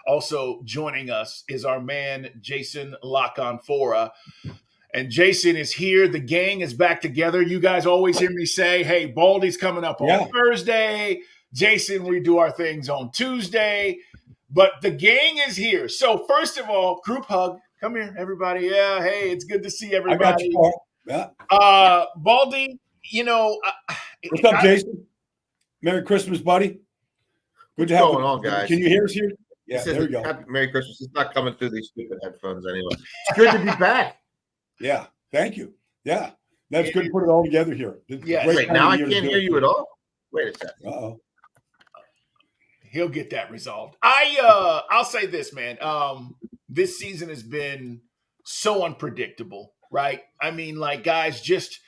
Also joining us is our man, Jason La Canfora. And Jason is here. The gang is back together. You guys always hear me say, hey, Baldy's coming up on Thursday. Jason, we do our things on Tuesday. But the gang is here. So first of all, group hug. Come here, everybody. Yeah, hey, it's good to see everybody. I got you, yeah. Baldy, what's up, Jason? Merry Christmas, buddy. Good to have you on, guys. Can you hear us here? Yeah, there we go. Merry Christmas. It's not coming through these stupid headphones anyway. It's good to be back. Yeah, thank you. Yeah, that's good to put it all together here. Yeah. Wait, now I can't hear you at all? Wait a second. Uh-oh. He'll get that resolved. I'll say this, man. This season has been so unpredictable, right? I mean, like, guys, just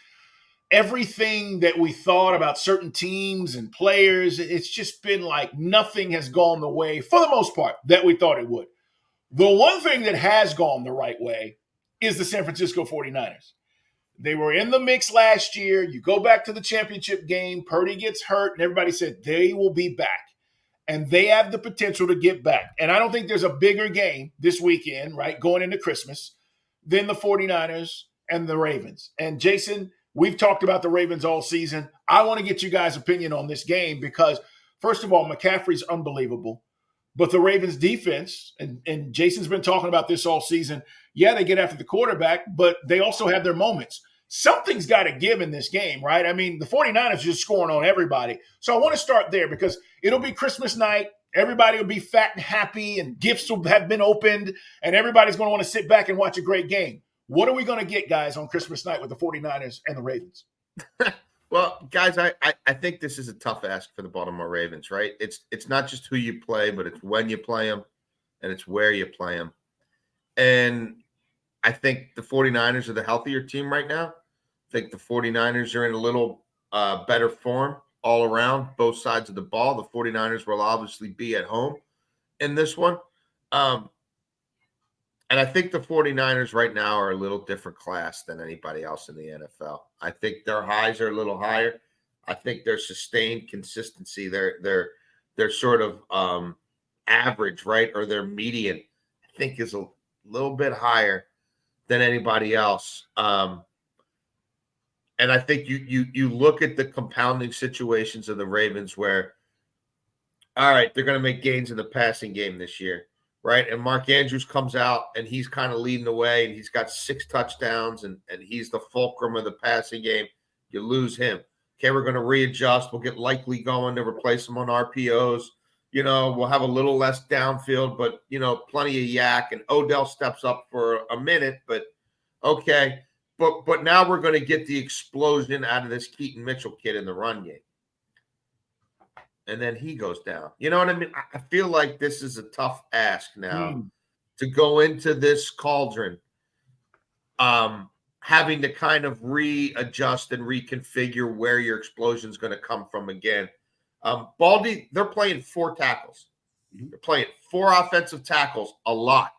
everything that we thought about certain teams and players, it's just been like nothing has gone the way, for the most part, that we thought it would. The one thing that has gone the right way is the San Francisco 49ers. They were in the mix last year. You go back to the championship game, Purdy gets hurt, and everybody said they will be back. And they have the potential to get back. And I don't think there's a bigger game this weekend, right, going into Christmas, than the 49ers and the Ravens. And Jason, we've talked about the Ravens all season. I want to get you guys' opinion on this game because, first of all, McCaffrey's unbelievable. But the Ravens defense, and Jason's been talking about this all season, yeah, they get after the quarterback, but they also have their moments. Something's got to give in this game, right? I mean, the 49ers are just scoring on everybody. So I want to start there because it'll be Christmas night. Everybody will be fat and happy, and gifts will have been opened, and everybody's going to want to sit back and watch a great game. What are we going to get, guys, on Christmas night with the 49ers and the Ravens? Well, guys, I think this is a tough ask for the Baltimore Ravens, right? It's not just who you play, but it's when you play them, and it's where you play them. And I think the 49ers are the healthier team right now. I think the 49ers are in a little better form all around, both sides of the ball. The 49ers will obviously be at home in this one. And I think the 49ers right now are a little different class than anybody else in the NFL. I think their highs are a little higher. I think their sustained consistency, their sort of average, right, or their median, I think is a little bit higher than anybody else. And I think you look at the compounding situations of the Ravens where, all right, they're going to make gains in the passing game this year, right? And Mark Andrews comes out and he's kind of leading the way and he's got 6 touchdowns and he's the fulcrum of the passing game. You lose him. Okay, we're going to readjust. We'll get Likely going to replace him on RPOs. You know, we'll have a little less downfield, but, you know, plenty of yak. And Odell steps up for a minute, but okay. But now we're going to get the explosion out of this Keaton Mitchell kid in the run game. And then he goes down. You know what I mean? I feel like this is a tough ask now to go into this cauldron, having to kind of readjust and reconfigure where your explosion is going to come from again. Baldy, they're playing 4 tackles. They're playing 4 offensive tackles a lot.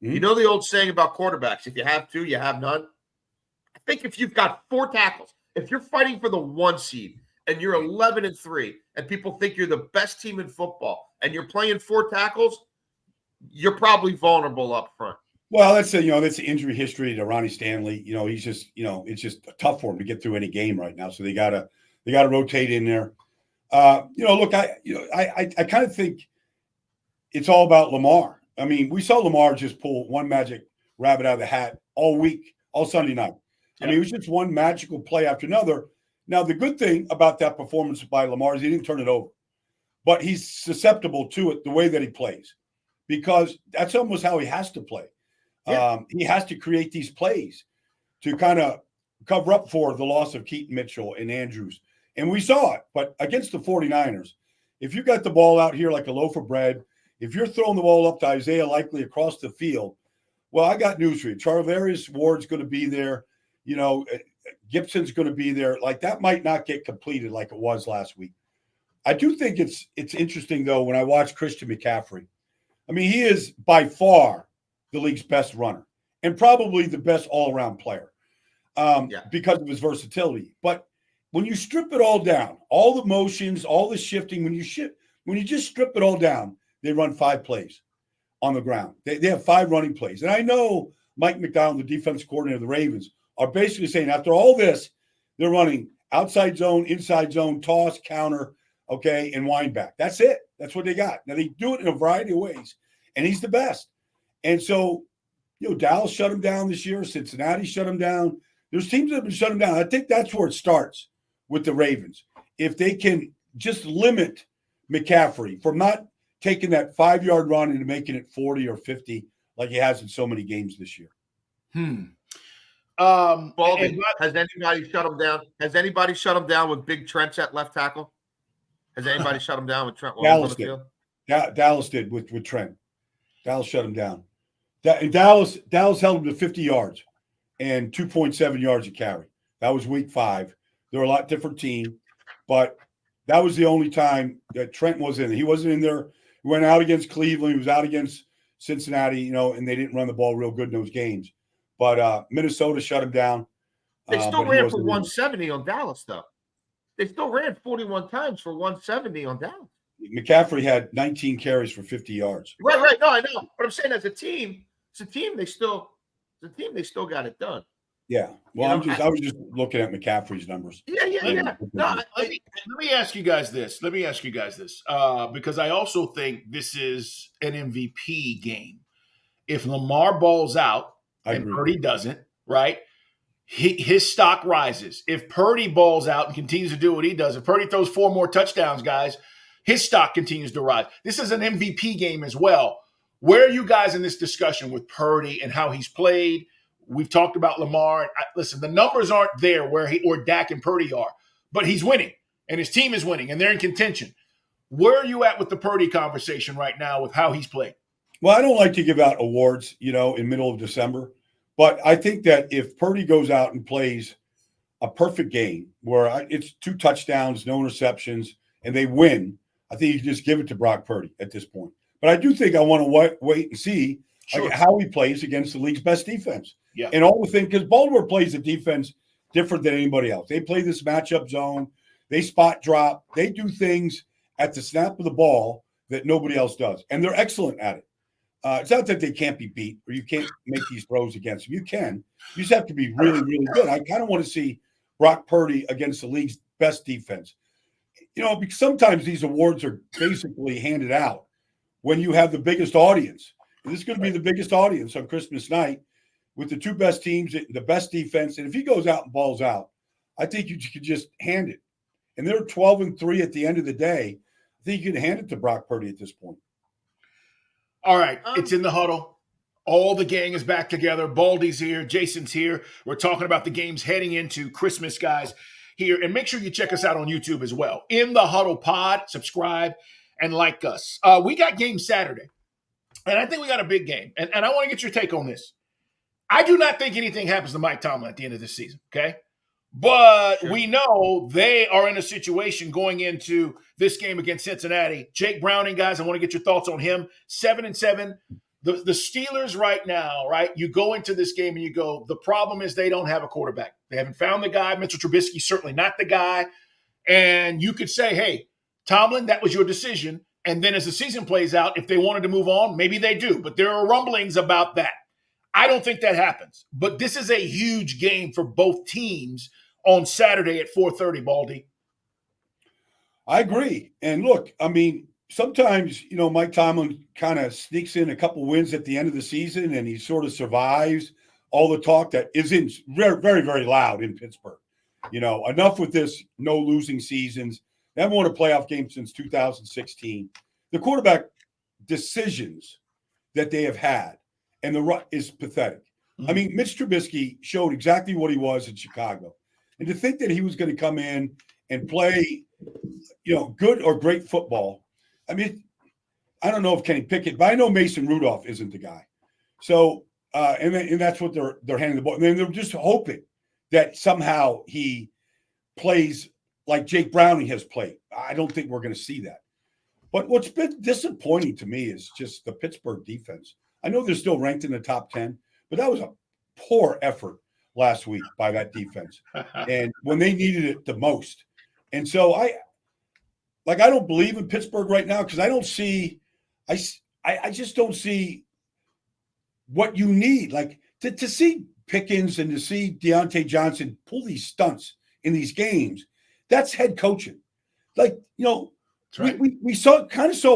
You know the old saying about quarterbacks, if you have 2, you have none? I think if you've got 4 tackles, if you're fighting for the 1 seed and you're 11-3 and people think you're the best team in football and you're playing 4 tackles, you're probably vulnerable up front. Well, that's the injury history to Ronnie Stanley. You know, he's just, it's just tough for him to get through any game right now. So they gotta rotate in there. Look, I kind of think it's all about Lamar. I mean, we saw Lamar just pull one magic rabbit out of the hat all week, all Sunday night. I mean, it was just one magical play after another. Now, the good thing about that performance by Lamar is he didn't turn it over, but he's susceptible to it the way that he plays because that's almost how he has to play. Yeah. He has to create these plays to kind of cover up for the loss of Keaton Mitchell and Andrews. And we saw it, but against the 49ers, if you got the ball out here like a loaf of bread, if you're throwing the ball up to Isaiah Likely across the field, well, I got news for you. Charvarius Ward's going to be there. You know, Gibson's going to be there. Like that might not get completed like it was last week. I do think it's interesting, though, when I watch Christian McCaffrey. I mean, he is by far the league's best runner and probably the best all-around player because of his versatility. But when you strip it all down, all the motions, all the shifting, when you just strip it all down, they run 5 plays. on the ground. They have 5 running plays. And I know Mike McDonald, the defense coordinator of the Ravens, are basically saying after all this, they're running outside zone, inside zone, toss, counter, okay, and wind back. That's it. That's what they got. Now, they do it in a variety of ways, and he's the best. And so, Dallas shut him down this year. Cincinnati shut him down. There's teams that have been shut him down. I think that's where it starts with the Ravens. If they can just limit McCaffrey from not taking that 5-yard run and making it 40 or 50 like he has in so many games this year. Baldy, has anybody shut him down? Has anybody shut him down with Big Trent at left tackle? Has anybody shut him down with Trent while he's on the field? Dallas did with Trent. Dallas shut him down. Dallas held him to 50 yards and 2.7 yards a carry. That was week 5. They're a lot different team, but that was the only time that Trent was in. He wasn't in there. He went out against Cleveland. He was out against Cincinnati, and they didn't run the ball real good in those games. But Minnesota shut him down. They still ran for 170 on Dallas, though. They still ran 41 times for 170 on Dallas. McCaffrey had 19 carries for 50 yards. Right. No, I know. But I'm saying as a team, they still got it done. Yeah. Well, I was just looking at McCaffrey's numbers. Yeah. No, let me ask you guys this. Because I also think this is an MVP game. If Lamar balls out and Purdy doesn't, right, his stock rises. If Purdy balls out and continues to do what he does, if Purdy throws 4 more touchdowns, guys, his stock continues to rise. This is an MVP game as well. Where are you guys in this discussion with Purdy and how he's played? We've talked about Lamar. Listen, the numbers aren't there where Dak and Purdy are, but he's winning, and his team is winning, and they're in contention. Where are you at with the Purdy conversation right now with how he's played? Well, I don't like to give out awards, in middle of December, but I think that if Purdy goes out and plays a perfect game where it's 2 touchdowns, no interceptions, and they win, I think you can just give it to Brock Purdy at this point. But I do think I want to wait and see how he plays against the league's best defense. Yeah. And all the things, because Baltimore plays the defense different than anybody else. They play this matchup zone. They spot drop. They do things at the snap of the ball that nobody else does. And they're excellent at it. It's not that they can't be beat or you can't make these throws against them. You can. You just have to be really, really good. I kind of want to see Brock Purdy against the league's best defense. Because sometimes these awards are basically handed out when you have the biggest audience. And this is going to be the biggest audience on Christmas night with the 2 best teams, the best defense. And if he goes out and balls out, I think you could just hand it. And they're 12-3 at the end of the day. I think you can hand it to Brock Purdy at this point. All right, it's in the huddle. All the gang is back together. Baldy's here. Jason's here. We're talking about the games heading into Christmas, guys, here. And make sure you check us out on YouTube as well. In the Huddle Pod, subscribe and like us. We got game Saturday, and I think we got a big game. And I want to get your take on this. I do not think anything happens to Mike Tomlin at the end of this season, okay? But we know they are in a situation going into this game against Cincinnati. Jake Browning, guys, I want to get your thoughts on him. 7-7. The Steelers right now, right? You go into this game and you go, the problem is they don't have a quarterback. They haven't found the guy. Mitchell Trubisky, certainly not the guy. And you could say, hey, Tomlin, that was your decision. And then as the season plays out, if they wanted to move on, maybe they do. But there are rumblings about that. I don't think that happens. But this is a huge game for both teams on Saturday at 4:30, Baldy. I agree. And look, I mean, sometimes, Mike Tomlin kind of sneaks in a couple wins at the end of the season and he sort of survives all the talk that isn't very, very, very loud in Pittsburgh. Enough with this no losing seasons. They haven't won a playoff game since 2016. The quarterback decisions that they have had and the rut is pathetic. I mean, Mitch Trubisky showed exactly what he was in Chicago. And to think that he was going to come in and play, good or great football. I mean, I don't know if Kenny Pickett, but I know Mason Rudolph isn't the guy. So, and that's what they're handing the ball. And then they're just hoping that somehow he plays like Jake Browning has played. I don't think we're going to see that. But what's been disappointing to me is just the Pittsburgh defense. I know they're still ranked in the top 10, but that was a poor effort last week by that defense. And when they needed it the most. And so I don't believe in Pittsburgh right now because I don't see I just don't see what you need. Like to see Pickens and to see Deontay Johnson pull these stunts in these games, that's head coaching. Like, right. we saw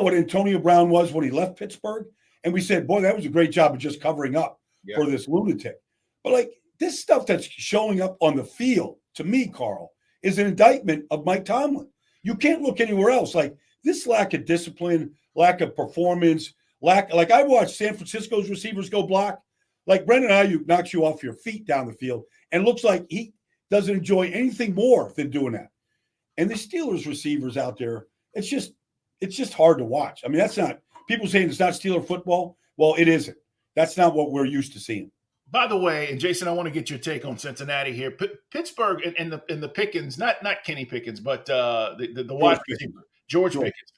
what Antonio Brown was when he left Pittsburgh, and we said, boy, that was a great job of just covering up for this lunatic. But like this stuff that's showing up on the field, to me, Carl, is an indictment of Mike Tomlin. You can't look anywhere else. Like this lack of discipline, lack of performance, like I watched San Francisco's receivers go block. Like Brendan Ayuk knocks you off your feet down the field and looks like he doesn't enjoy anything more than doing that. And the Steelers receivers out there, it's just hard to watch. I mean, that's not people saying it's not Steeler football. Well, it isn't. That's not what we're used to seeing. By the way, and Jason, I want to get your take on Cincinnati here. Pittsburgh and the Pickens, not Kenny Pickens, but the wide receiver, George Pickens.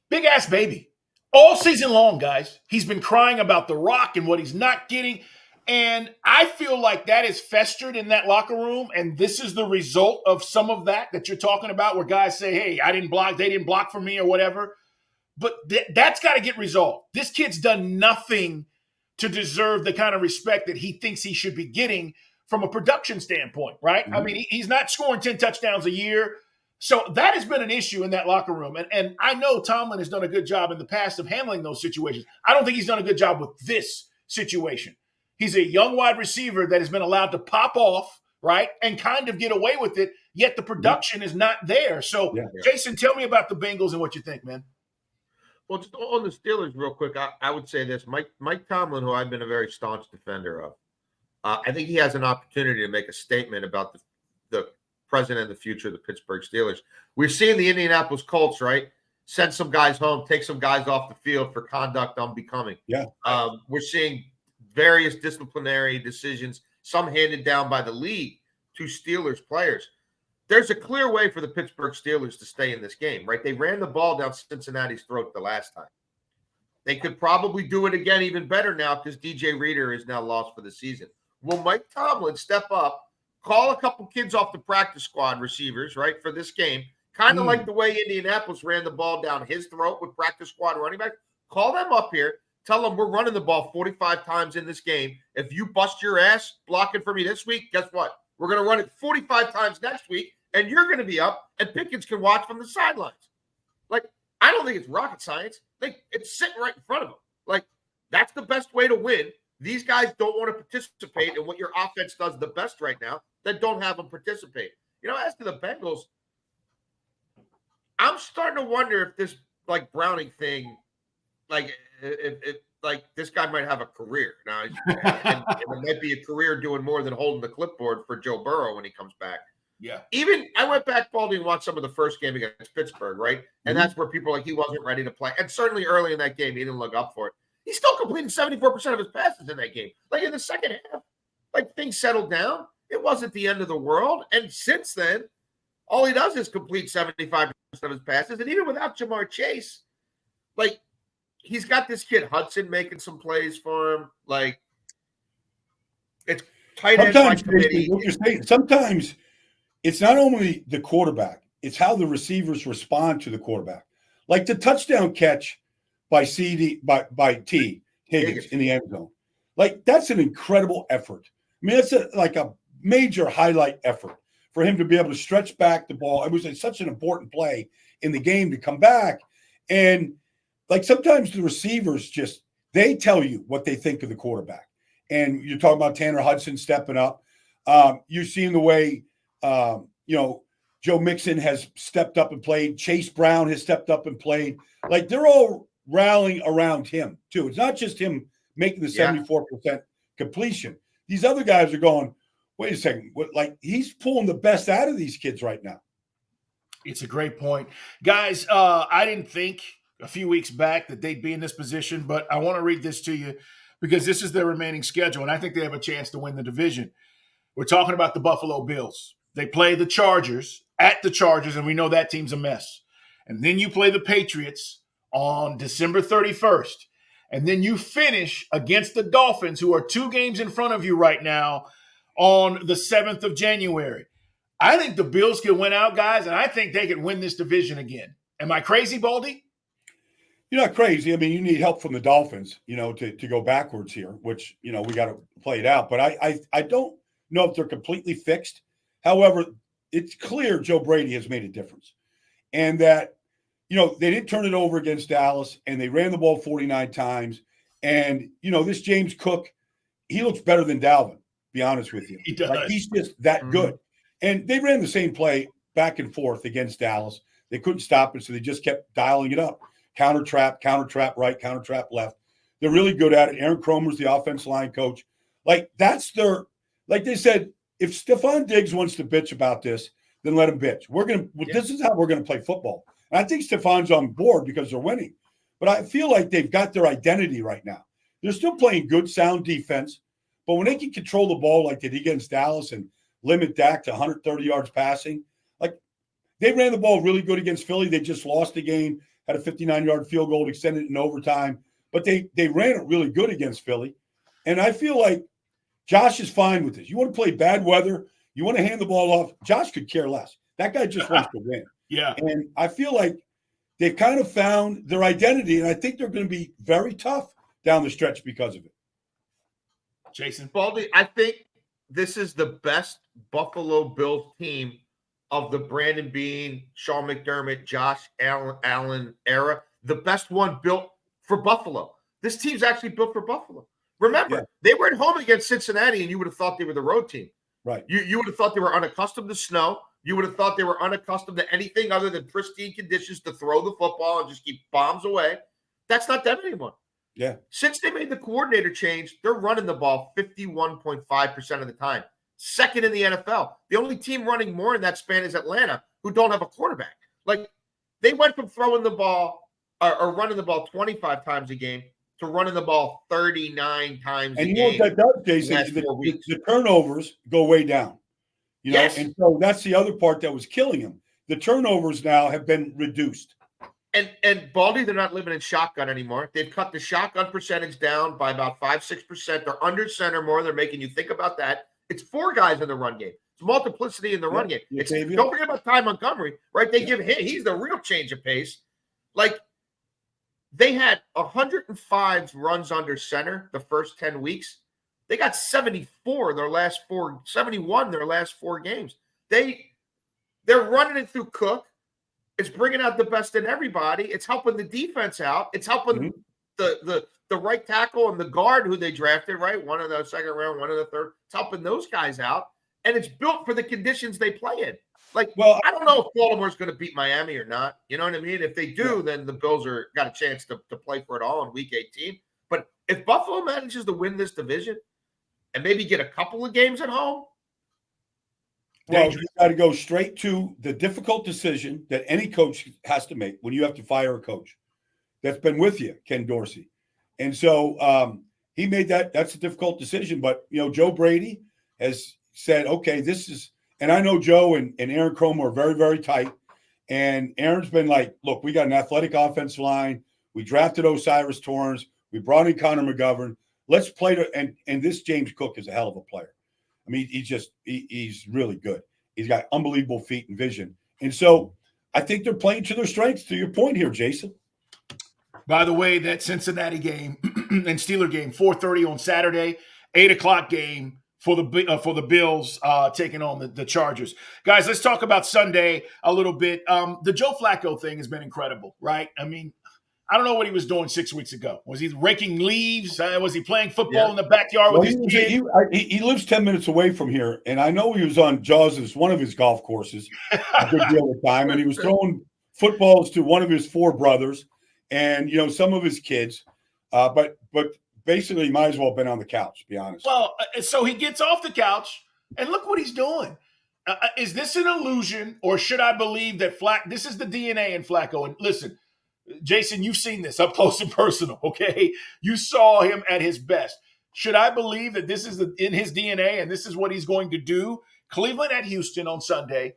Big ass baby. All season long, guys. He's been crying about The Rock and what he's not getting. And I feel like that is festered in that locker room. And this is the result of some of that you're talking about, where guys say, hey, I didn't block, they didn't block for me or whatever. But that's got to get resolved. This kid's done nothing to deserve the kind of respect that he thinks he should be getting from a production standpoint, right? Mm-hmm. I mean, he's not scoring 10 touchdowns a year. So that has been an issue in that locker room. And I know Tomlin has done a good job in the past of handling those situations. I don't think he's done a good job with this situation. He's a young wide receiver that has been allowed to pop off, right, and kind of get away with it, yet the production is not there. So, Jason, tell me about the Bengals and what you think, man. Well, just on the Steelers real quick, I would say this. Mike Tomlin, who I've been a very staunch defender of, I think he has an opportunity to make a statement about the present and the future of the Pittsburgh Steelers. We're seeing the Indianapolis Colts, right, send some guys home, take some guys off the field for conduct unbecoming. Yeah. We're seeing various disciplinary decisions, some handed down by the league to Steelers players. There's a clear way for the Pittsburgh Steelers to stay in this game, right? They ran the ball down Cincinnati's throat the last time. They could probably do it again even better now because DJ Reader is now lost for the season. Will Mike Tomlin step up, call a couple kids off the practice squad receivers, right, for this game, kind of like the way Indianapolis ran the ball down his throat with practice squad running back? Call them up here. Tell them we're running the ball 45 times in this game. If you bust your ass blocking for me this week, guess what? We're going to run it 45 times next week, and you're going to be up, and Pickens can watch from the sidelines. Like, I don't think it's rocket science. It's sitting right in front of them. Like, that's the best way to win. These guys don't want to participate in what your offense does the best right now, that don't have them participate. As to the Bengals, I'm starting to wonder if this, Browning thing, if this guy might have a career. Now, and it might be a career doing more than holding the clipboard for Joe Burrow when he comes back. Yeah. Even I went back, Baldy, and watched some of the first game against Pittsburgh, right? And that's where people he wasn't ready to play. And certainly early in that game, he didn't look up for it. He still completed 74% of his passes in that game. In the second half, things settled down. It wasn't the end of the world. And since then, all he does is complete 75% of his passes. And even without Jamar Chase, he's got this kid Hudson making some plays for him. It's tight end by committee. What you're saying, sometimes it's not only the quarterback, it's how the receivers respond to the quarterback. Like the touchdown catch by T Higgins in the end zone. That's an incredible effort. I mean, that's a major highlight effort for him to be able to stretch back the ball. It was such an important play in the game to come back. And sometimes the receivers they tell you what they think of the quarterback. And you're talking about Tanner Hudson stepping up. You're seeing the way, Joe Mixon has stepped up and played. Chase Brown has stepped up and played. They're all rallying around him too. It's not just him making the 74% completion. These other guys are going, wait a second. He's pulling the best out of these kids right now. It's a great point. Guys, I didn't think a few weeks back that they'd be in this position, but I want to read this to you because this is their remaining schedule, and I think they have a chance to win the division. We're talking about the Buffalo Bills. They play the Chargers at the Chargers, and we know that team's a mess. And then you play the Patriots on December 31st. And then you finish against the Dolphins, who are 2 games in front of you right now, on the 7th of January. I think the Bills can win out, guys, and I think they can win this division again. Am I crazy, Baldy? You're not crazy. I mean, you need help from the Dolphins, to go backwards here, which, we got to play it out. But I don't know if they're completely fixed. However, it's clear Joe Brady has made a difference. And that, they didn't turn it over against Dallas, and they ran the ball 49 times. And, this James Cook, he looks better than Dalvin, to be honest with you. He does. Like, he's just that good. And they ran the same play back and forth against Dallas. They couldn't stop it, so they just kept dialing it up. Counter trap right, counter trap left. They're really good at it. Aaron Cromer's the offensive line coach. Like, that's like they said, if Stephon Diggs wants to bitch about this, then let him bitch. This is how we're going to play football. And I think Stephon's on board because they're winning. But I feel like they've got their identity right now. They're still playing good, sound defense. But when they can control the ball like they did against Dallas and limit Dak to 130 yards passing, like, they ran the ball really good against Philly. They just lost the game, had a 59-yard field goal, extended it in overtime. But they ran it really good against Philly. And I feel like Josh is fine with this. You want to play bad weather, you want to hand the ball off, Josh could care less. That guy just wants to win. Yeah. And I feel like they've kind of found their identity, and I think they're going to be very tough down the stretch because of it. Jason? Baldy, I think this is the best Buffalo Bills team of the Brandon Beane, Sean McDermott, Josh Allen era. The best one built for Buffalo. This team's actually built for Buffalo. Remember, They were at home against Cincinnati, and you would have thought they were the road team. Right. You would have thought they were unaccustomed to snow. You would have thought they were unaccustomed to anything other than pristine conditions to throw the football and just keep bombs away. That's not them anymore. Yeah. Since they made the coordinator change, they're running the ball 51.5% of the time. Second in the NFL. The only team running more in that span is Atlanta, who don't have a quarterback. Like, they went from throwing the ball or running the ball 25 times a game to running the ball 39 times a game. And you know what that does, Jason? The turnovers go way down. Yes. And so that's the other part that was killing him. The turnovers now have been reduced. And Baldy, they're not living in shotgun anymore. They've cut the shotgun percentage down by about 5-6%. They're under center more. They're making you think about that. It's 4 guys in the run game. It's multiplicity in the run game. Don't forget about Ty Montgomery, right? They give him, he's the real change of pace. Like, they had 105 runs under center the first 10 weeks. They got 71 their last 4 games. They're running it through Cook. It's bringing out the best in everybody. It's helping the defense out. It's helping the right tackle and the guard who they drafted, right? One in the second round, one in the third. It's helping those guys out. And it's built for the conditions they play in. Like, well, I don't know if Baltimore's going to beat Miami or not. You know what I mean? If they do, then the Bills got a chance to play for it all in Week 18. But if Buffalo manages to win this division and maybe get a couple of games at home, well, you got to go straight to the difficult decision that any coach has to make when you have to fire a coach that's been with you, Ken Dorsey. And so he made that. That's a difficult decision. But, Joe Brady has said, okay, this is – and I know Joe and Aaron Cromer are very, very tight. And Aaron's been like, look, we got an athletic offensive line. We drafted Osiris Torrance. We brought in Connor McGovern. Let's play – and this James Cook is a hell of a player. I mean, he's really good. He's got unbelievable feet and vision. And so I think they're playing to their strengths, to your point here, Jason. By the way, that Cincinnati game and Steeler game, 4:30 on Saturday, 8 o'clock game for the Bills taking on the Chargers. Guys, let's talk about Sunday a little bit. The Joe Flacco thing has been incredible, right? I mean, I don't know what he was doing 6 weeks ago. Was he raking leaves? Was he playing football in the backyard with his kids? He lives 10 minutes away from here, and I know he was on Jaws' one of his golf courses a good deal of time, and he was throwing footballs to one of his 4 brothers and, some of his kids. But basically, he might as well have been on the couch, to be honest. Well, so he gets off the couch, and look what he's doing. Is this an illusion, or should I believe that this is the DNA in Flacco? And listen, Jason, you've seen this up close and personal, okay? You saw him at his best. Should I believe that this is in his DNA and this is what he's going to do? Cleveland at Houston on Sunday.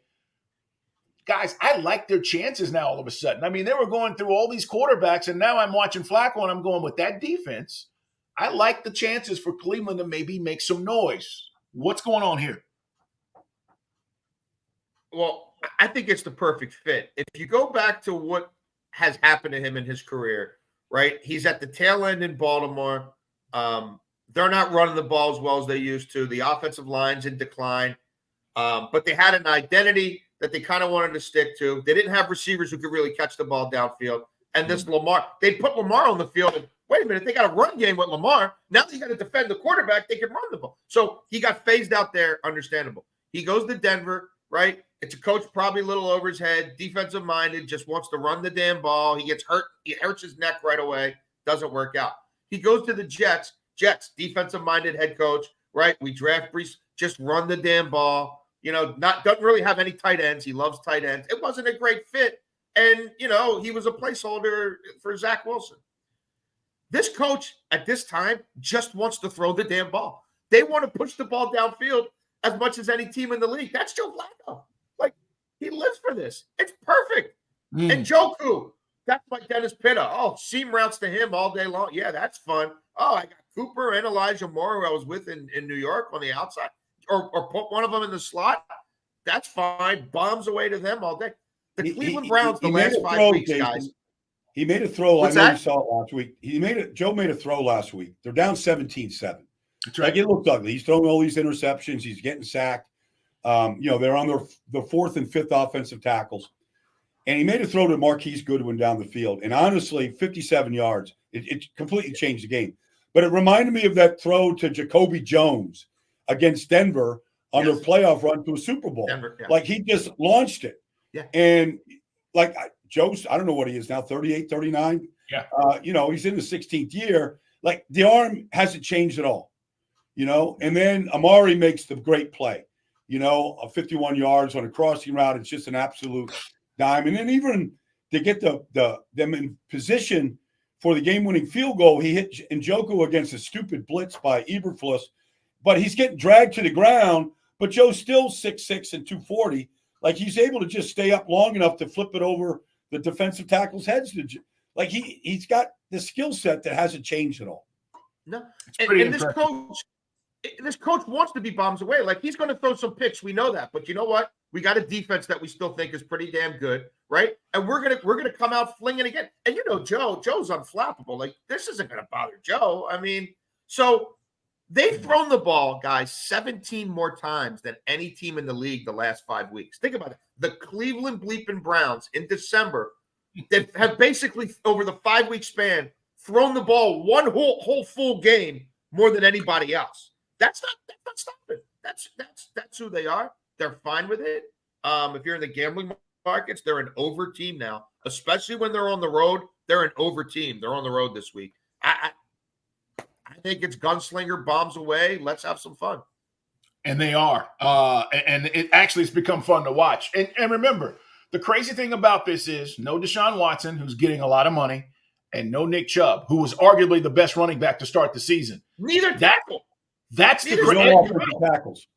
Guys, I like their chances now all of a sudden. I mean, they were going through all these quarterbacks, and now I'm watching Flacco, and I'm going, with that defense, I like the chances for Cleveland to maybe make some noise. What's going on here? Well, I think it's the perfect fit. If you go back to what has happened to him in his career, right? He's at the tail end in Baltimore. They're not running the ball as well as they used to. The offensive line's in decline. But they had an identity that they kind of wanted to stick to. They didn't have receivers who could really catch the ball downfield. And this Lamar, they put Lamar on the field. And wait a minute, they got a run game with Lamar. Now they got to defend the quarterback. They can run the ball. So he got phased out there. Understandable. He goes to Denver, right? It's a coach probably a little over his head, defensive minded, just wants to run the damn ball. He gets hurt. He hurts his neck right away. Doesn't work out. He goes to the Jets. Jets, defensive minded head coach, right? We draft Brees, just run the damn ball. Doesn't really have any tight ends. He loves tight ends. It wasn't a great fit. And, he was a placeholder for Zach Wilson. This coach at this time just wants to throw the damn ball. They want to push the ball downfield as much as any team in the league. That's Joe Flacco. Like, he lives for this. It's perfect. And Joku, that's like Dennis Pitta. Oh, seam routes to him all day long. Yeah, that's fun. Oh, I got Cooper and Elijah Moore, who I was with in New York on the outside. Or put one of them in the slot. That's fine. Bombs away to them all day. The Cleveland Browns, the last 5 weeks, Jason, guys. He made a throw. What's I know that? you saw it last week. Joe made a throw last week. They're down 17-7. That's right. Like, it looked ugly. He's throwing all these interceptions. He's getting sacked. They're on the fourth and fifth offensive tackles. And he made a throw to Marquise Goodwin down the field. And honestly, 57 yards, it completely changed the game. But it reminded me of that throw to Jacoby Jones against Denver on their playoff run to a Super Bowl. Denver, yeah. Like, he just launched it. Yeah. And like Joe's, I don't know what he is now, 38, 39. Yeah. He's in the 16th year. Like, the arm hasn't changed at all, and then Amari makes the great play, 51 yards on a crossing route. It's just an absolute dime. And then even to get them in position for the game-winning field goal, he hit Njoku against a stupid blitz by Eberflus, but he's getting dragged to the ground, but Joe's still 6'6" and 240. Like, he's able to just stay up long enough to flip it over the defensive tackle's heads. Like, he's got the skill set that hasn't changed at all. No, and this coach wants to be bombs away. Like, he's going to throw some picks. We know that, but you know what? We got a defense that we still think is pretty damn good, right? And we're gonna come out flinging again. And Joe's unflappable. Like, this isn't going to bother Joe. I mean, so they've thrown the ball, guys, 17 more times than any team in the league the last 5 weeks. Think about it. The Cleveland bleeping Browns in December, they have basically over the 5-week span thrown the ball one whole full game more than anybody else. That's not stopping. That's who they are. They're fine with it. If you're in the gambling markets, they're an over team now, especially when they're on the road. They're an over team. They're on the road this week. I think it's gunslinger bombs away. Let's have some fun. And they are. And it actually has become fun to watch. And remember, the crazy thing about this is no Deshaun Watson, who's getting a lot of money, and no Nick Chubb, who was arguably the best running back to start the season. Neither tackle. That's the tackles.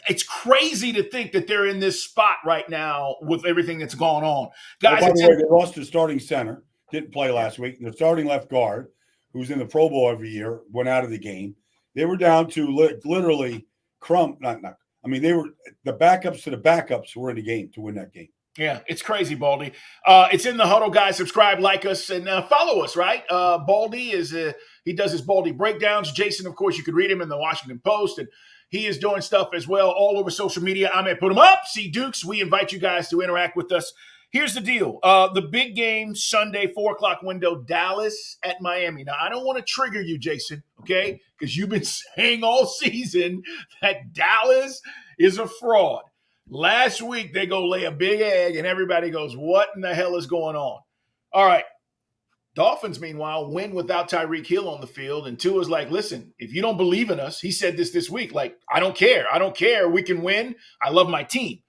It's crazy to think that they're in this spot right now with everything that's going on. Guys, by the way, they lost their starting center, didn't play last week. And their starting left guard, who's in the Pro Bowl every year, went out of the game. They were down to literally they were the backups to the backups were in the game to win that game. Yeah, it's crazy, Baldy. It's in the Huddle, guys. Subscribe, like us, and follow us, right? Baldy he does his Baldy breakdowns. Jason, of course, you could read him in the Washington Post, and he is doing stuff as well all over social media. I'm at Put 'em Up, see Dukes. We invite you guys to interact with us. Here's the deal. The big game, Sunday, 4 o'clock window, Dallas at Miami. Now, I don't want to trigger you, Jason, okay? Because you've been saying all season that Dallas is a fraud. Last week, they go lay a big egg, and everybody goes, what in the hell is going on? All right. Dolphins, meanwhile, win without Tyreek Hill on the field. And Tua's like, listen, if you don't believe in us, he said this week, like, I don't care. I don't care. We can win. I love my team.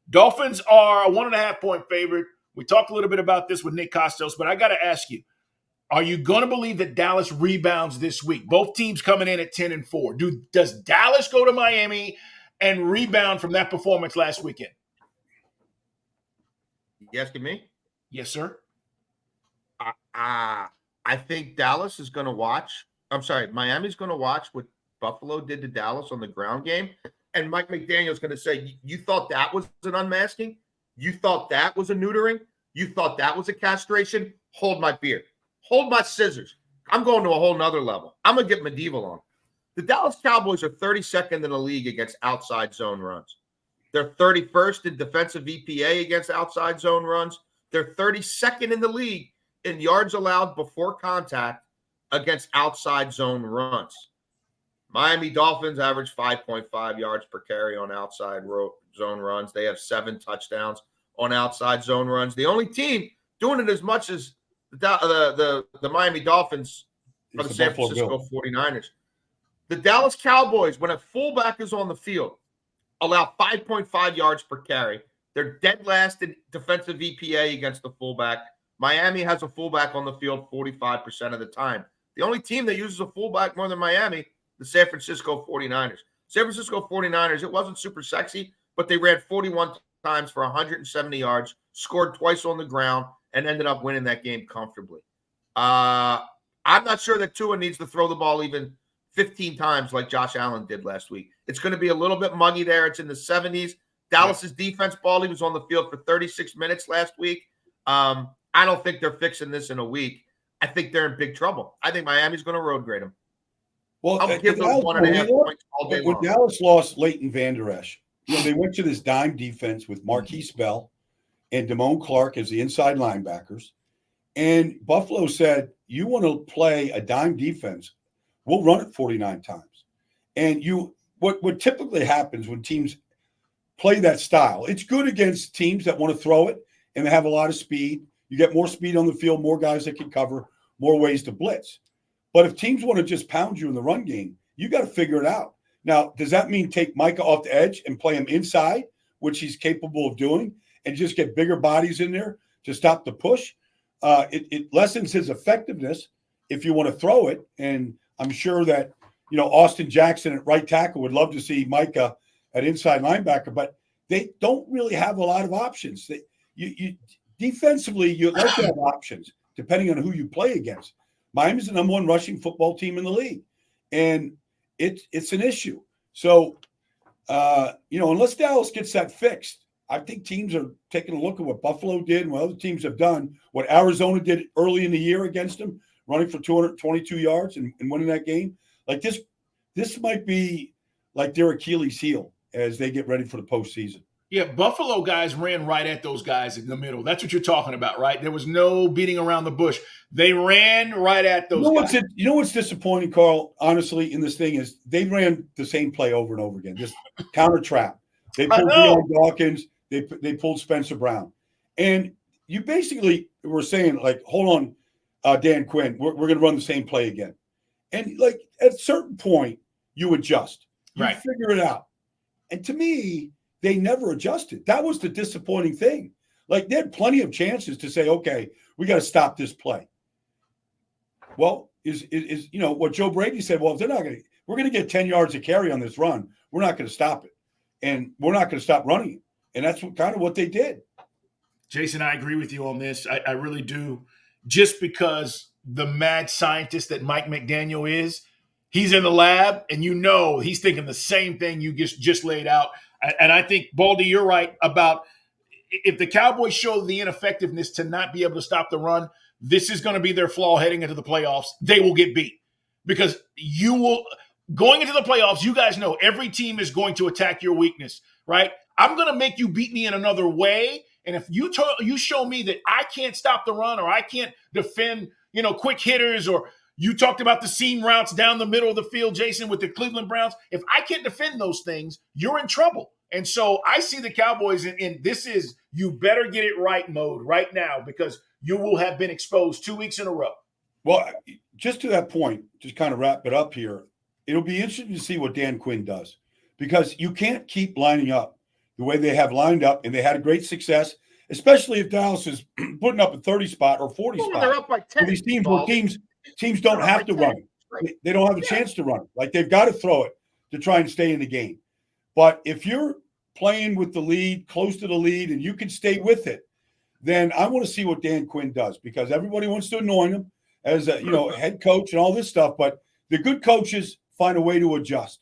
Dolphins are a 1.5-point favorite. We talked a little bit about this with Nick Costos, but I got to ask you, are you going to believe that Dallas rebounds this week? Both teams coming in at 10-4. Does Dallas go to Miami and rebound from that performance last weekend? You asking me? Yes, sir. I think Dallas is going to watch. I'm sorry, Miami's going to watch what Buffalo did to Dallas on the ground game. And Mike McDaniel's going to say, you thought that was an unmasking? You thought that was a neutering? You thought that was a castration? Hold my beer. hold my scissors. I'm going to a whole nother level. I'm going to get medieval on. The Dallas Cowboys are 32nd in the league against outside zone runs. They're 31st in defensive EPA against outside zone runs. They're 32nd in the league in yards allowed before contact against outside zone runs. Miami Dolphins average 5.5 yards per carry on outside zone runs. They have 7 touchdowns on outside zone runs. The only team doing it as much as the Miami Dolphins are the San Francisco 49ers. The Dallas Cowboys, when a fullback is on the field, allow 5.5 yards per carry. They're dead last in defensive EPA against the fullback. Miami has a fullback on the field 45% of the time. The only team that uses a fullback more than Miami, the San Francisco 49ers. San Francisco 49ers, it wasn't super sexy, but they ran 41 times for 170 yards, scored twice on the ground, and ended up winning that game comfortably. I'm not sure that Tua needs to throw the ball even 15 times like Josh Allen did last week. It's going to be a little bit muggy there. It's in the 70s. Dallas's defense, Baldy, was on the field for 36 minutes last week. I don't think they're fixing this in a week. I think they're in big trouble. I think Miami's going to road grade them. Well, I'll give them 1.5 points all day long. When Dallas lost Leighton Vander Esch, they went to this dime defense with Marquise Bell and Damone Clark as the inside linebackers. And Buffalo said, you want to play a dime defense, we'll run it 49 times. And what typically happens when teams play that style, it's good against teams that want to throw it and they have a lot of speed. You get more speed on the field, more guys that can cover, more ways to blitz. But if teams want to just pound you in the run game, you got to figure it out. Now, does that mean take Micah off the edge and play him inside, which he's capable of doing, and just get bigger bodies in there to stop the push? It lessens his effectiveness if you want to throw it. And I'm sure that, Austin Jackson at right tackle would love to see Micah at inside linebacker, but they don't really have a lot of options. You defensively, you like to have options depending on who you play against. Miami's the number 1 rushing football team in the league, and it's an issue. So, unless Dallas gets that fixed, I think teams are taking a look at what Buffalo did and what other teams have done, what Arizona did early in the year against them, running for 222 yards and winning that game. Like this might be like their Achilles heel as they get ready for the postseason. Yeah, Buffalo guys ran right at those guys in the middle. That's what you're talking about, right? There was no beating around the bush. They ran right at those guys. What's disappointing, Carl, honestly, in this thing is they ran the same play over and over again, just counter trap. They pulled Deion Dawkins. They pulled Spencer Brown. And you basically were saying, like, hold on, Dan Quinn, we're going to run the same play again. And, like, at a certain point, you adjust. You figure it out. And to me, they never adjusted. That was the disappointing thing. Like, they had plenty of chances to say, okay, we got to stop this play. Well, is what Joe Brady said, well, if we're going to get 10 yards of carry on this run, we're not going to stop it. And we're not going to stop running it. And that's kind of what they did. Jason, I agree with you on this. I really do. Just because the mad scientist that Mike McDaniel is, he's in the lab, and he's thinking the same thing you just laid out. And I think, Baldy, you're right about if the Cowboys show the ineffectiveness to not be able to stop the run, this is going to be their flaw heading into the playoffs. They will get beat because going into the playoffs, you guys know every team is going to attack your weakness, right? I'm going to make you beat me in another way. And if you show me that I can't stop the run or I can't defend, quick hitters, or you talked about the seam routes down the middle of the field, Jason, with the Cleveland Browns. If I can't defend those things, you're in trouble. And so I see the Cowboys in this is you better get it right mode right now because you will have been exposed 2 weeks in a row. Well, just to that point, just kind of wrap it up here, it'll be interesting to see what Dan Quinn does because you can't keep lining up the way they have lined up, and they had a great success, especially if Dallas is putting up a 30 spot or 40 spot. They're up by 10. These teams where teams don't have to run it. They don't have a chance to run it. Like, they've got to throw it to try and stay in the game. But if you're playing with the lead, close to the lead, and you can stay with it, then I want to see what Dan Quinn does because everybody wants to anoint him as a head coach and all this stuff. But the good coaches find a way to adjust.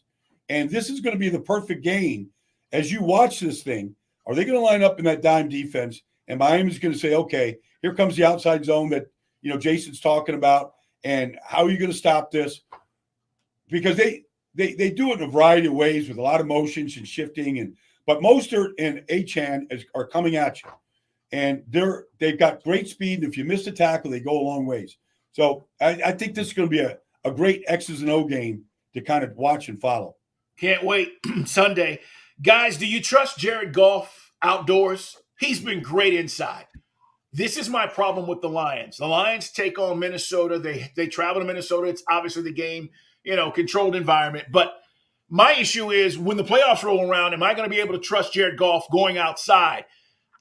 And this is going to be the perfect game. As you watch this thing, are they going to line up in that dime defense? And Miami's going to say, okay, here comes the outside zone that Jason's talking about, and how are you going to stop this? Because they do it in a variety of ways with a lot of motions and shifting, but Mostert and Achane are coming at you, and they've got great speed. And if you miss a tackle, they go a long ways. So I think this is going to be a great X's and O game to kind of watch and follow. Can't wait. Sunday. Guys, do you trust Jared Goff outdoors? He's been great inside. This is my problem with the Lions. The Lions take on Minnesota. They travel to Minnesota. It's obviously the game, controlled environment. But my issue is when the playoffs roll around, am I going to be able to trust Jared Goff going outside?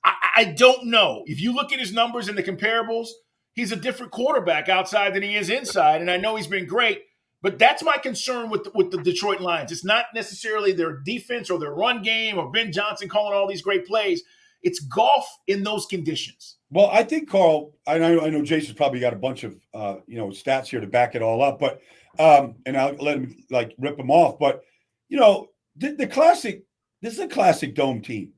I don't know. If you look at his numbers in the comparables, he's a different quarterback outside than he is inside. And I know he's been great. But that's my concern with the Detroit Lions. It's not necessarily their defense or their run game or Ben Johnson calling all these great plays. It's Goff in those conditions. Well, I think, Carl, I know Jason's probably got a bunch of stats here to back it all up, but and I'll let him rip them off. But the classic, this is a classic dome team.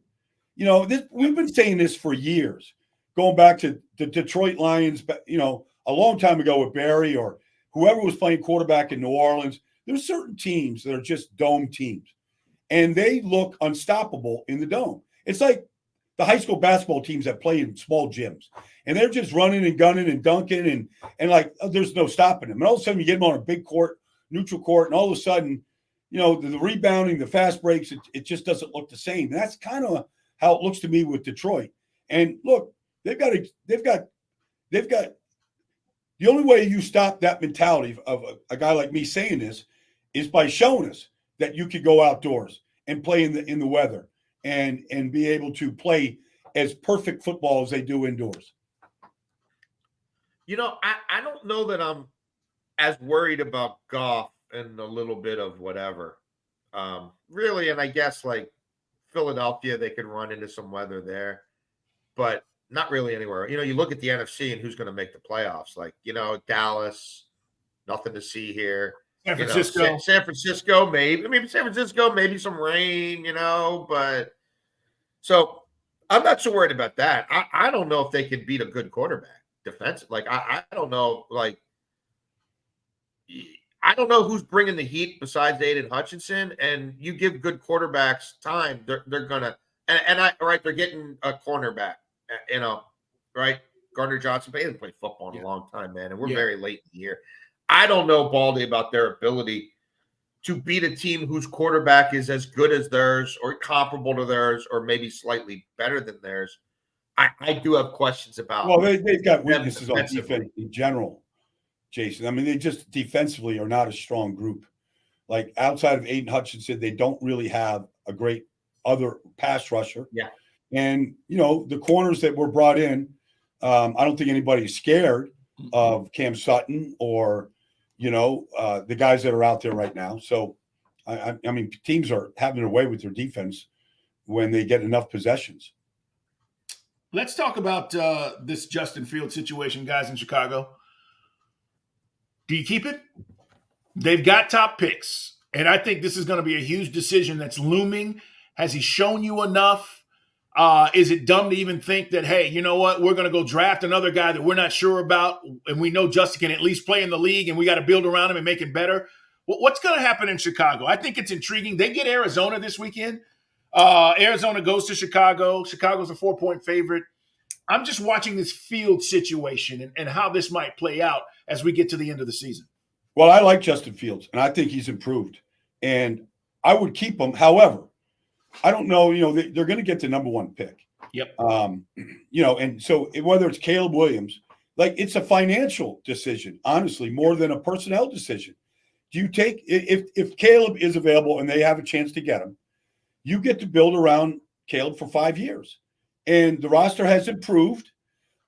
We've been saying this for years, going back to the Detroit Lions. A long time ago with Barry or whoever was playing quarterback in New Orleans. There's certain teams that are just dome teams, and they look unstoppable in the dome. It's like the high school basketball teams that play in small gyms, and they're just running and gunning and dunking and there's no stopping them. And all of a sudden you get them on a big court, neutral court, and all of a sudden, the rebounding, the fast breaks, it just doesn't look the same. And that's kind of how it looks to me with Detroit. And look, they've got the only way you stop that mentality of a guy like me saying this is by showing us that you could go outdoors and play in the weather and be able to play as perfect football as they do indoors. I don't know that I'm as worried about Goff and a little bit of whatever. Really, and I guess Philadelphia, they could run into some weather there, but not really anywhere. You look at the NFC and who's going to make the playoffs. Dallas, nothing to see here. San Francisco. San Francisco, maybe. San Francisco, maybe some rain, but so I'm not so worried about that. I don't know if they can beat a good quarterback defensive. I don't know. I don't know who's bringing the heat besides Aiden Hutchinson. And you give good quarterbacks time, they're gonna. They're getting a cornerback. Right? Gardner Johnson, he hasn't played football in a long time, man, and we're very late in the year. I don't know, Baldy, about their ability to beat a team whose quarterback is as good as theirs or comparable to theirs or maybe slightly better than theirs. I do have questions about. Well, they've got weaknesses on defense in general, Jason. They just defensively are not a strong group. Outside of Aiden Hutchinson, they don't really have a great other pass rusher. Yeah. And, the corners that were brought in, I don't think anybody's scared of Cam Sutton or, the guys that are out there right now. So, teams are having their way with their defense when they get enough possessions. Let's talk about this Justin Fields situation, guys, in Chicago. Do you keep it? They've got top picks, and I think this is going to be a huge decision that's looming. Has he shown you enough? Is it dumb to even think that, hey, you know what, we're going to go draft another guy that we're not sure about, and we know Justin can at least play in the league, and we got to build around him and make him better? What's going to happen in Chicago? I think it's intriguing. They get Arizona this weekend. Arizona goes to Chicago. Chicago's a 4-point favorite. I'm just watching this Field situation and how this might play out as we get to the end of the season. Well, I like Justin Fields, and I think he's improved, and I would keep him. However, I don't know, they're going to get the number one pick. Yep. And so whether it's Caleb Williams, it's a financial decision, honestly, more than a personnel decision. Do you take, if Caleb is available and they have a chance to get him, you get to build around Caleb for 5 years. And the roster has improved.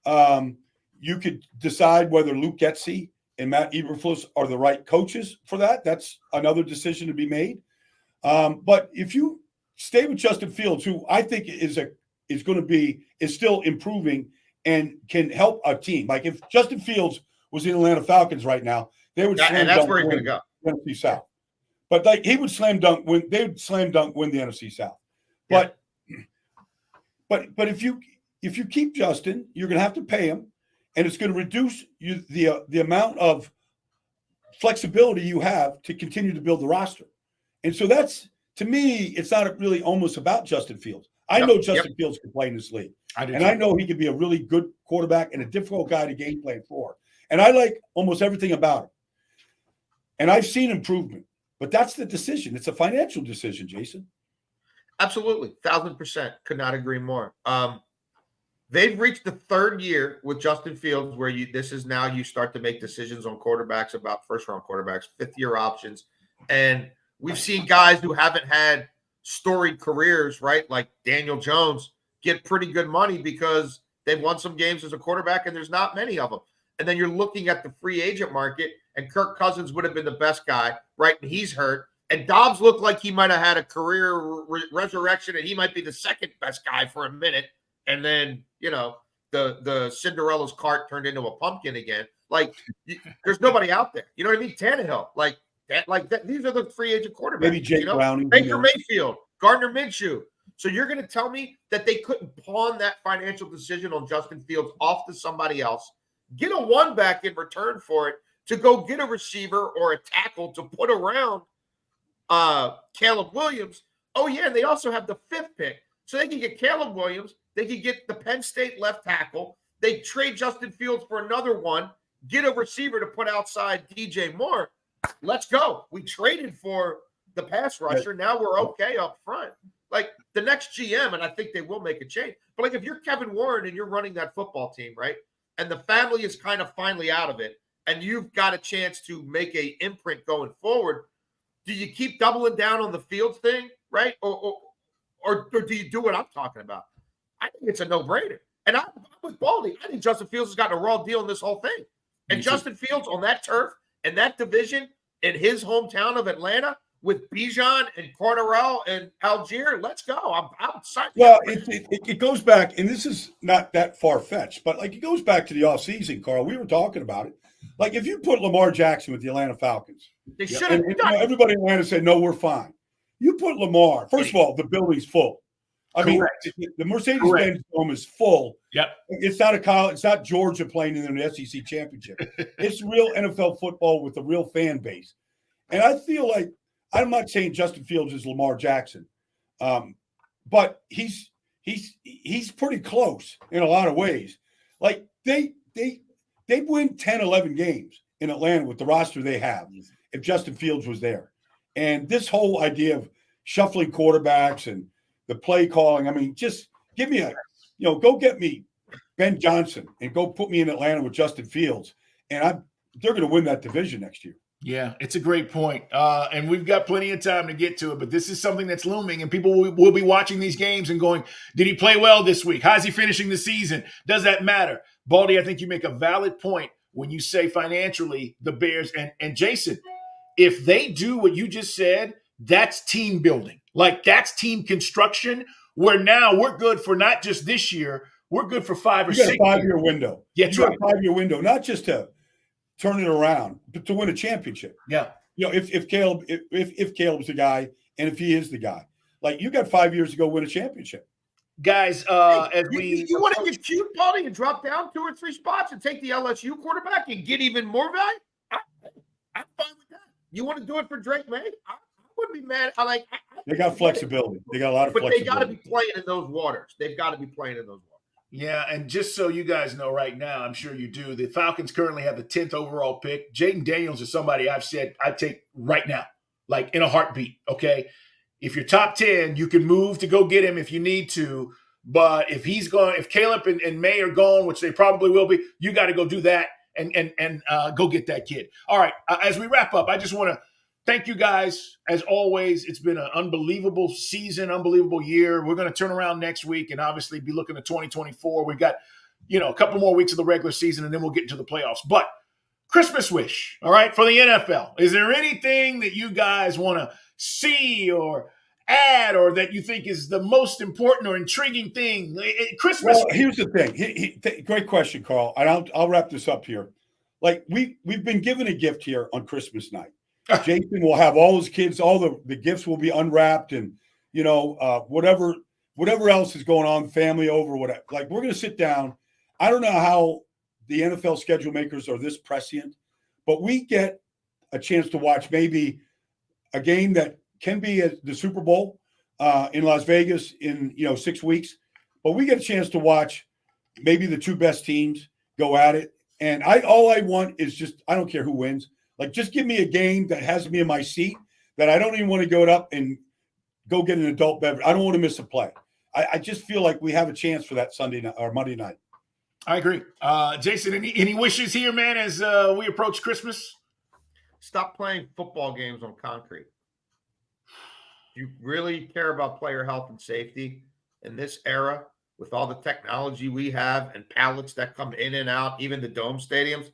You could decide whether Luke Getsy and Matt Eberflus are the right coaches for that. That's another decision to be made. But if you stay with Justin Fields, who I think is still improving and can help a team. If Justin Fields was in Atlanta Falcons right now, they would and that's where he's going to go. The NFC South. But he would slam dunk win. They would slam dunk win the NFC South. Yeah. But if you keep Justin, you're going to have to pay him, and it's going to reduce the amount of flexibility you have to continue to build the roster. And so that's, to me, it's not really almost about Justin Fields. I know Justin Fields can play in this league. I know he can be a really good quarterback and a difficult guy to game plan for. And I like almost everything about him. And I've seen improvement. But that's the decision. It's a financial decision, Jason. Absolutely. 1,000%. Could not agree more. They've reached the third year with Justin Fields where this is now you start to make decisions on quarterbacks about first-round quarterbacks, fifth-year options. And we've seen guys who haven't had storied careers, right, like Daniel Jones, get pretty good money because they've won some games as a quarterback, and there's not many of them. And then you're looking at the free agent market, and Kirk Cousins would have been the best guy, right, and he's hurt. And Dobbs looked like he might have had a career resurrection, and he might be the second best guy for a minute. And then, the Cinderella's cart turned into a pumpkin again. Like, there's nobody out there. You know what I mean? Tannehill, like that. These are the free agent quarterbacks. Maybe Jake Browning, Baker Mayfield, Gardner Minshew. So you're going to tell me that they couldn't pawn that financial decision on Justin Fields off to somebody else, get a one back in return for it to go get a receiver or a tackle to put around Caleb Williams. Oh, yeah, and they also have the fifth pick. So they can get Caleb Williams. They can get the Penn State left tackle. They trade Justin Fields for another one, get a receiver to put outside DJ Moore. Let's go. We traded for the pass rusher. Now we're okay up front. Like, the next GM, and I think they will make a change. But, like, if you're Kevin Warren and you're running that football team, right, and the family is kind of finally out of it, and you've got a chance to make a imprint going forward, do you keep doubling down on the Fields thing, right? Or do you do what I'm talking about? I think it's a no-brainer. And I'm with Baldy. I think Justin Fields has gotten a raw deal in this whole thing. And Justin Fields on that turf and that division in his hometown of Atlanta with Bijan and Cordarrelle and Algier, let's go. I'm excited. Well, it goes back, and this is not that far-fetched, but, like, it goes back to the offseason, Carl. We were talking about it. Like, if you put Lamar Jackson with the Atlanta Falcons, they should have done. Everybody in Atlanta said, no, we're fine. You put Lamar, first of all, the building's full. I mean, the Mercedes-Benz Dome is full. Yep. It's not a college. It's not Georgia playing in the SEC championship. It's real NFL football with a real fan base. And I feel like, I'm not saying Justin Fields is Lamar Jackson, but he's pretty close in a lot of ways. Like, they win 10, 11 games in Atlanta with the roster they have if Justin Fields was there. And this whole idea of shuffling quarterbacks and the play calling, I mean, just give me go get me Ben Johnson and go put me in Atlanta with Justin Fields, and they're going to win that division next year. Yeah, it's a great point. And we've got plenty of time to get to it, but this is something that's looming, and people will be watching these games and going, did he play well this week? How's he finishing the season? Does that matter? Baldy, I think you make a valid point when you say financially the Bears and Jason, if they do what you just said, that's team building. Like, that's team construction, where now we're good for not just this year, we're good for 5 or 6 years. You got a 5-year window. Yeah, you got a 5-year window, not just to turn it around, but to win a championship. Yeah. If Caleb's the guy, and if he is the guy, like, you got 5 years to go win a championship. Guys, as you want to get cute, Baldy, and drop down 2 or 3 spots and take the LSU quarterback and get even more value? I'm fine with that. You want to do it for Drake May? I wouldn't be mad. They got flexibility. They got a lot of flexibility. But they got to be playing in those waters. They've got to be playing in those waters. Yeah, and just so you guys know right now, I'm sure you do, the Falcons currently have the 10th overall pick. Jaden Daniels is somebody I've said I'd take right now, like in a heartbeat, okay? If you're top 10, you can move to go get him if you need to. But if he's gone, if Caleb and May are gone, which they probably will be, you got to go do that and go get that kid. All right, as we wrap up, I just want to thank you guys. As always, it's been an unbelievable season, unbelievable year. We're going to turn around next week and obviously be looking at 2024. We've got, a couple more weeks of the regular season, and then we'll get into the playoffs. But Christmas wish, all right, for the NFL. Is there anything that you guys want to see or add, or that you think is the most important or intriguing thing? Christmas. Well, here's the thing. Great question, Carl. And I'll wrap this up here. Like, we've been given a gift here on Christmas night. Jason will have all his kids, all the gifts will be unwrapped, and whatever else is going on, family over, whatever. Like, we're going to sit down. I don't know how the NFL schedule makers are this prescient, but we get a chance to watch maybe a game that can be at the Super Bowl in Las Vegas in 6 weeks, but we get a chance to watch maybe the two best teams go at it. And all I want is I don't care who wins. Like, just give me a game that has me in my seat that I don't even want to go up and go get an adult beverage. I don't want to miss a play. I just feel like we have a chance for that Sunday night or Monday night. I agree. Jason, any wishes here, man, as we approach Christmas? Stop playing football games on concrete. You really care about player health and safety in this era with all the technology we have and pallets that come in and out, even the dome stadiums.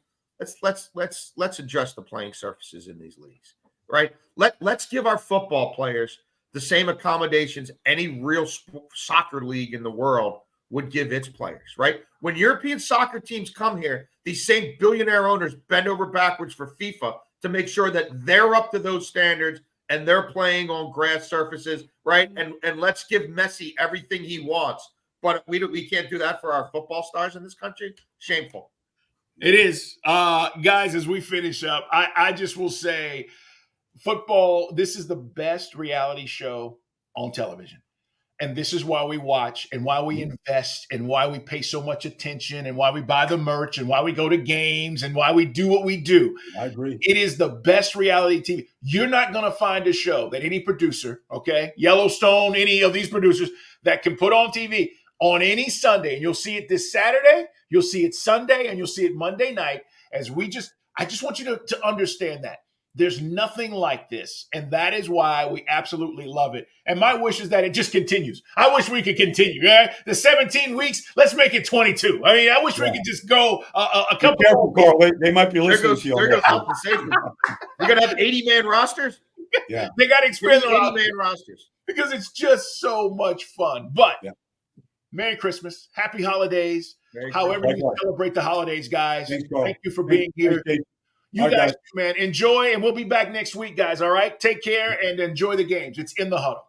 Let's adjust the playing surfaces in these leagues, right? Let's give our football players the same accommodations any real soccer league in the world would give its players, right? When European soccer teams come here, these same billionaire owners bend over backwards for FIFA to make sure that they're up to those standards and they're playing on grass surfaces, right? And let's give Messi everything he wants. But we can't do that for our football stars in this country. Shameful. It is. Guys, as we finish up, I just will say football, this is the best reality show on television. And this is why we watch and why we invest and why we pay so much attention and why we buy the merch and why we go to games and why we do what we do. I agree. It is the best reality TV. You're not going to find a show that any producer, okay, Yellowstone, any of these producers that can put on TV on any Sunday. And you'll see it this Saturday, you'll see it Sunday, and you'll see it Monday night. I just want you to understand that. There's nothing like this, and that is why we absolutely love it. And my wish is that it just continues. I wish we could continue. Yeah? The 17 weeks, let's make it 22. I mean, I wish we could just go a couple. Be careful, Carl. They might be listening to you. There goes health and safety. You're going to have 80-man rosters? Yeah. They got experience on 80-man rosters. Because it's just so much fun. But Merry Christmas. Happy holidays. However you celebrate the holidays, guys. Thanks, Thank you for being here. You guys, man, enjoy, and we'll be back next week, guys, all right? Take care and enjoy the games. It's In the Huddle.